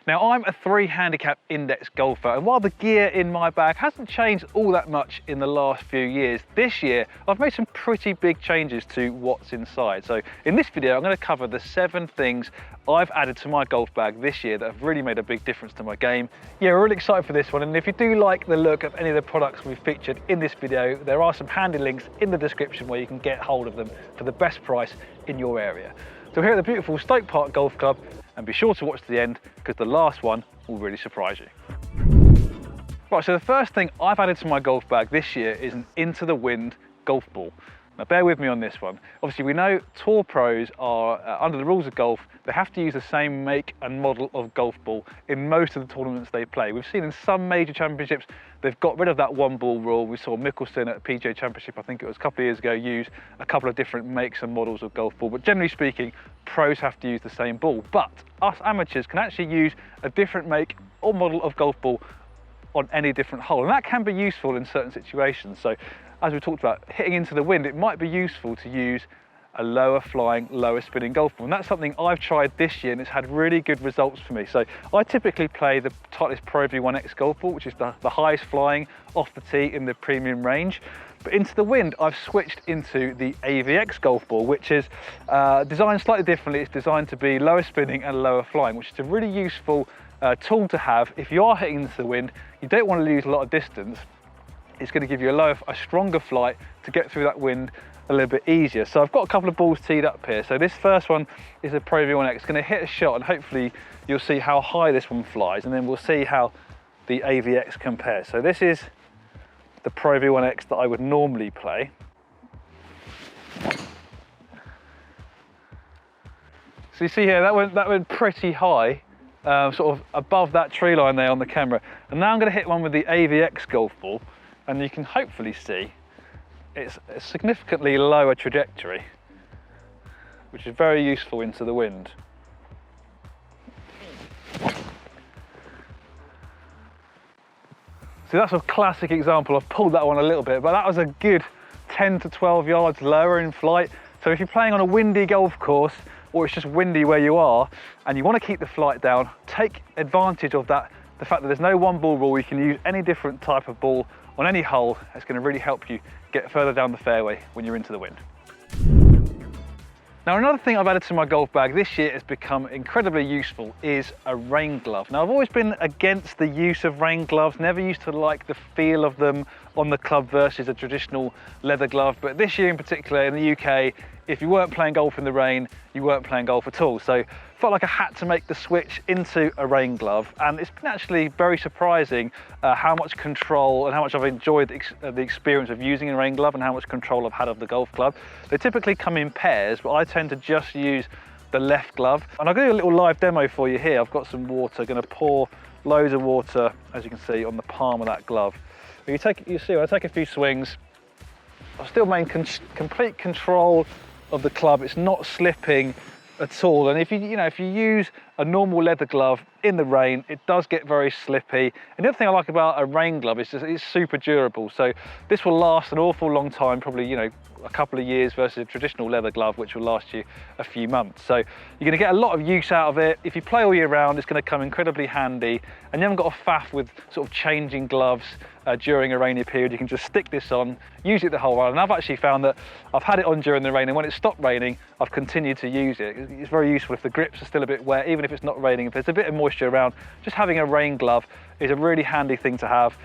Now, I'm a 3 handicap index golfer, and while the gear in my bag hasn't changed all that much in the last few years, this year I've made some pretty big changes to what's inside. So in this video, I'm going to cover the 7 things I've added to my golf bag this year that have really made a big difference to my game. Yeah, we're really excited for this one, and if you do like the look of any of the products we've featured in this video, there are some handy links in the description where you can get hold of them for the best price in your area. So we're here at the beautiful Stoke Park Golf Club, and be sure to watch to the end because the last one will really surprise you. Right, so the first thing I've added to my golf bag this year is an Into the Wind golf ball. Now bear with me on this one. Obviously we know tour pros are, under the rules of golf, they have to use the same make and model of golf ball in most of the tournaments they play. We've seen in some major championships, they've got rid of that one ball rule. We saw Mickelson at the PGA Championship, I think it was a couple of years ago, use a couple of different makes and models of golf ball. But generally speaking, pros have to use the same ball. But us amateurs can actually use a different make or model of golf ball on any different hole. And that can be useful in certain situations. So as we talked about, hitting into the wind, it might be useful to use a lower flying, lower spinning golf ball. And that's something I've tried this year and it's had really good results for me. So I typically play the Titleist Pro V1X golf ball, which is the highest flying off the tee in the premium range. But into the wind, I've switched into the AVX golf ball, which is designed slightly differently. It's designed to be lower spinning and lower flying, which is a really useful tool to have if you are hitting into the wind. You don't want to lose a lot of distance. It's going to give you a stronger flight to get through that wind a little bit easier. So I've got a couple of balls teed up here. So this first one is a Pro V1X. It's going to hit a shot and hopefully you'll see how high this one flies, and then we'll see how the AVX compares. So this is the Pro V1X that I would normally play. So you see here, that went pretty high, sort of above that tree line there on the camera. And now I'm going to hit one with the AVX golf ball, and you can hopefully see it's a significantly lower trajectory, which is very useful into the wind. So that's a classic example. I've pulled that one a little bit, but that was a good 10 to 12 yards lower in flight. So if you're playing on a windy golf course, or it's just windy where you are, and you want to keep the flight down, take advantage of that, the fact that there's no one ball rule. You can use any different type of ball on any hole. It's going to really help you get further down the fairway when you're into the wind. Now, another thing I've added to my golf bag this year has become incredibly useful is a rain glove. Now, I've always been against the use of rain gloves, never used to like the feel of them on the club versus a traditional leather glove. But this year in particular in the UK, if you weren't playing golf in the rain, you weren't playing golf at all. So felt like I had to make the switch into a rain glove, and it's been actually very surprising how much control and how much I've enjoyed the experience of using a rain glove and how much control I've had of the golf club. They typically come in pairs, but I tend to just use the left glove. And I'll give you a little live demo for you here. I've got some water, going to pour loads of water, as you can see, on the palm of that glove. You see, I take a few swings, I still maintain complete control of the club. It's not slipping at all. And if you use a normal leather glove in the rain, it does get very slippy. And the other thing I like about a rain glove is it's super durable. So this will last an awful long time, probably a couple of years versus a traditional leather glove, which will last you a few months. So you're going to get a lot of use out of it. If you play all year round, it's going to come incredibly handy, and you haven't got a faff with sort of changing gloves during a rainy period. You can just stick this on, use it the whole while. And I've actually found that I've had it on during the rain, and when it stopped raining, I've continued to use it. It's very useful if the grips are still a bit wet, even if it's not raining. If there's a bit of moisture around, just having a rain glove is a really handy thing to have.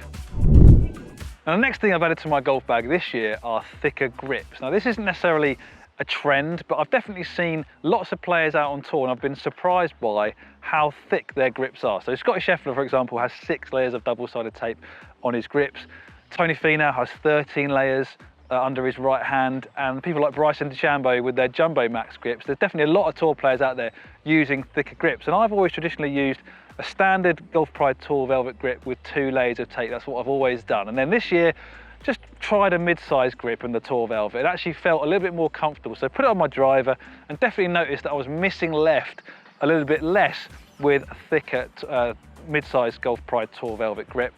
And the next thing I've added to my golf bag this year are thicker grips. Now, this isn't necessarily a trend, but I've definitely seen lots of players out on tour, and I've been surprised by how thick their grips are. So Scotty Scheffler, for example, has 6 layers of double-sided tape on his grips. Tony Finau has 13 layers under his right hand, and people like Bryson DeChambeau with their Jumbo Max grips. There's definitely a lot of tour players out there using thicker grips, and I've always traditionally used a standard Golf Pride Tour Velvet grip with 2 layers of tape. That's what I've always done. And then this year, just tried a mid-size grip in the Tour Velvet. It actually felt a little bit more comfortable. So put it on my driver, and definitely noticed that I was missing left a little bit less with a thicker mid-size Golf Pride Tour Velvet grip.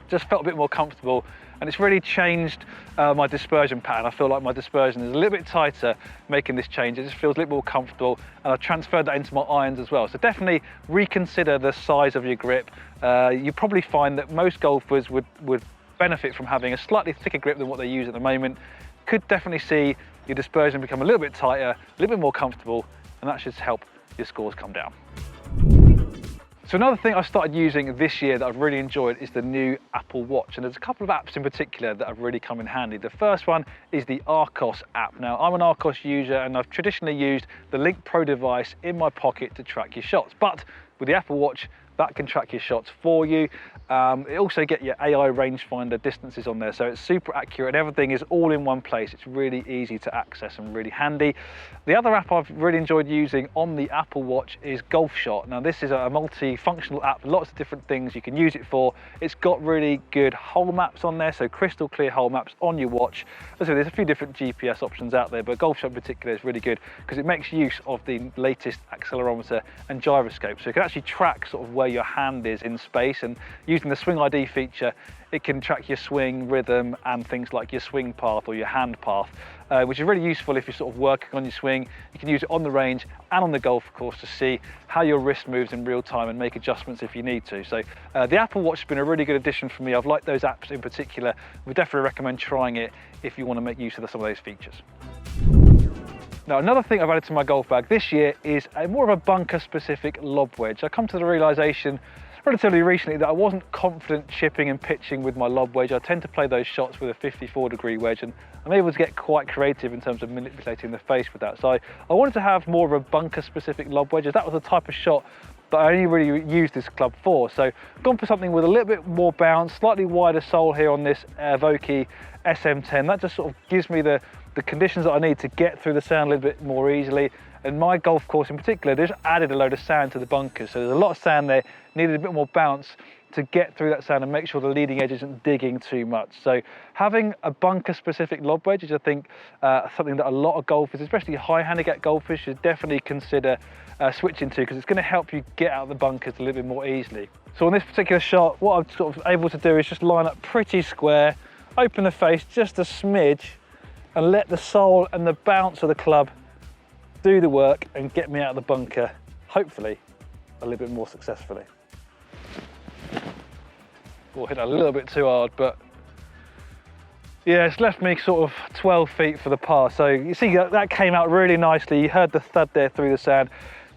Just felt a bit more comfortable, and it's really changed my dispersion pattern. I feel like my dispersion is a little bit tighter making this change. It just feels a little more comfortable, and I've transferred that into my irons as well. So definitely reconsider the size of your grip. You probably find that most golfers would benefit from having a slightly thicker grip than what they use at the moment. Could definitely see your dispersion become a little bit tighter, a little bit more comfortable, and that should help your scores come down. So another thing I've started using this year that I've really enjoyed is the new Apple Watch, and there's a couple of apps in particular that have really come in handy. The first one is the Arccos app. Now, I'm an Arccos user, and I've traditionally used the Link Pro device in my pocket to track your shots, but with the Apple Watch, that can track your shots for you. It also get your AI rangefinder distances on there, so it's super accurate and everything is all in one place. It's really easy to access and really handy. The other app I've really enjoyed using on the Apple Watch is Golf Shot. Now this is a multi-functional app, lots of different things you can use it for. It's got really good hole maps on there, so crystal clear hole maps on your watch. So there's a few different GPS options out there, but Golf Shot in particular is really good because it makes use of the latest accelerometer and gyroscope, so you can actually track sort of where your hand is in space, and using the Swing ID feature, it can track your swing rhythm and things like your swing path or your hand path, which is really useful if you're sort of working on your swing. You can use it on the range and on the golf course to see how your wrist moves in real time and make adjustments if you need to. So the Apple Watch has been a really good addition for me. I've liked those apps in particular. Would definitely recommend trying it if you want to make use of some of those features. Now, another thing I've added to my golf bag this year is more of a bunker specific lob wedge. I come to the realization relatively recently that I wasn't confident chipping and pitching with my lob wedge. I tend to play those shots with a 54-degree wedge, and I'm able to get quite creative in terms of manipulating the face with that. So I wanted to have more of a bunker specific lob wedge, as that was the type of shot that I only really used this club for. So I've gone for something with a little bit more bounce, slightly wider sole here on this Vokey SM10. That just sort of gives me the conditions that I need to get through the sand a little bit more easily. And my golf course in particular, they just added a load of sand to the bunkers. So there's a lot of sand there, needed a bit more bounce to get through that sand and make sure the leading edge isn't digging too much. So having a bunker specific lob wedge is, I think, something that a lot of golfers, especially high handicap golfers, should definitely consider switching to, because it's going to help you get out of the bunkers a little bit more easily. So on this particular shot, what I'm sort of able to do is just line up pretty square, open the face just a smidge, and let the sole and the bounce of the club do the work and get me out of the bunker, hopefully a little bit more successfully. Oh, hit a little bit too hard, but yeah, it's left me sort of 12 feet for the par. So you see that came out really nicely. You heard the thud there through the sand.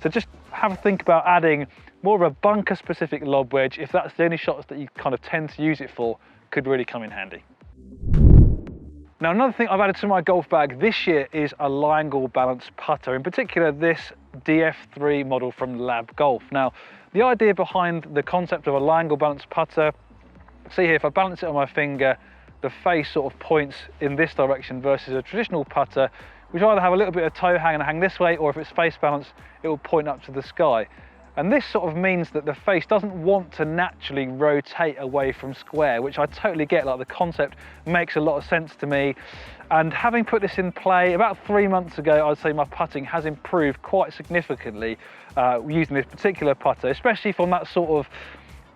So just have a think about adding more of a bunker specific lob wedge, if that's the only shots that you kind of tend to use it for, could really come in handy. Now, another thing I've added to my golf bag this year is a lie angle balanced putter, in particular this DF3 model from Lab Golf. Now, the idea behind the concept of a lie angle balanced putter, see here, if I balance it on my finger, the face sort of points in this direction versus a traditional putter, which either have a little bit of toe hang and hang this way, or if it's face balanced, it will point up to the sky. And this sort of means that the face doesn't want to naturally rotate away from square, which I totally get. Like, the concept makes a lot of sense to me. And having put this in play about 3 months ago, I'd say my putting has improved quite significantly using this particular putter, especially from that sort of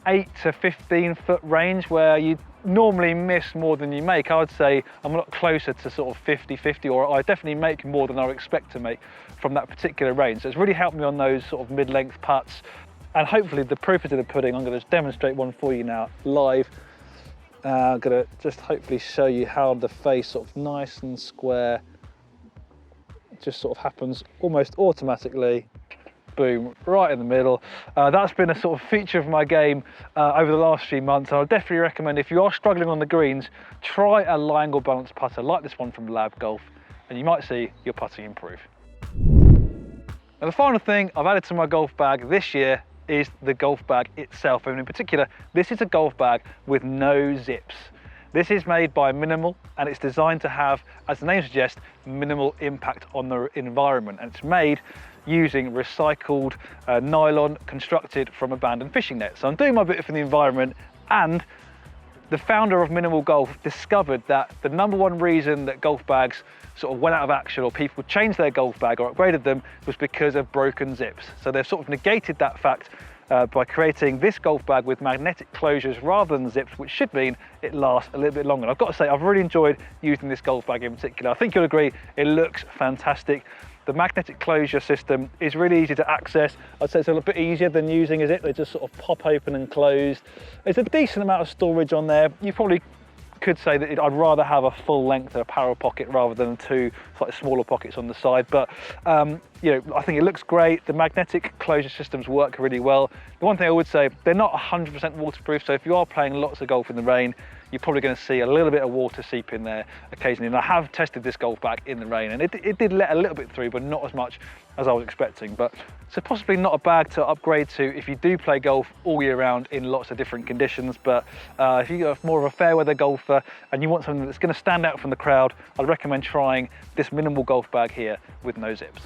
8 to 15 foot range where you normally miss more than you make. I would say I'm a lot closer to sort of 50-50, or I definitely make more than I would expect to make from that particular range. So it's really helped me on those sort of mid-length putts, and hopefully the proof is in the pudding. I'm going to demonstrate one for you now live. I'm going to just hopefully show you how the face sort of nice and square just sort of happens almost automatically. Boom, right in the middle. That's been a sort of feature of my game over the last few months. I would definitely recommend, if you are struggling on the greens, try a lie angle balanced putter like this one from Lab Golf, and you might see your putting improve. Now, the final thing I've added to my golf bag this year is the golf bag itself, and in particular, this is a golf bag with no zips. This is made by Minimal, and it's designed to have, as the name suggests, minimal impact on the environment, and it's made using recycled nylon constructed from abandoned fishing nets. So I'm doing my bit for the environment, and the founder of Minimal Golf discovered that the #1 reason that golf bags sort of went out of action, or people changed their golf bag or upgraded them, was because of broken zips. So they've sort of negated that fact by creating this golf bag with magnetic closures rather than zips, which should mean it lasts a little bit longer. And I've got to say, I've really enjoyed using this golf bag in particular. I think you'll agree, it looks fantastic. The magnetic closure system is really easy to access. I'd say it's a little bit easier than using a zip. They just sort of pop open and close. There's a decent amount of storage on there. You probably could say that I'd rather have a full length apparel pocket rather than two slightly smaller pockets on the side, but you know, I think it looks great. The magnetic closure systems work really well. The one thing I would say, they're not 100% waterproof, so if you are playing lots of golf in the rain, you're probably going to see a little bit of water seep in there occasionally. And I have tested this golf bag in the rain, and it did let a little bit through, but not as much as I was expecting. But so possibly not a bag to upgrade to if you do play golf all year round in lots of different conditions. But if you're more of a fair weather golfer and you want something that's going to stand out from the crowd, I'd recommend trying this minimal golf bag here with no zips.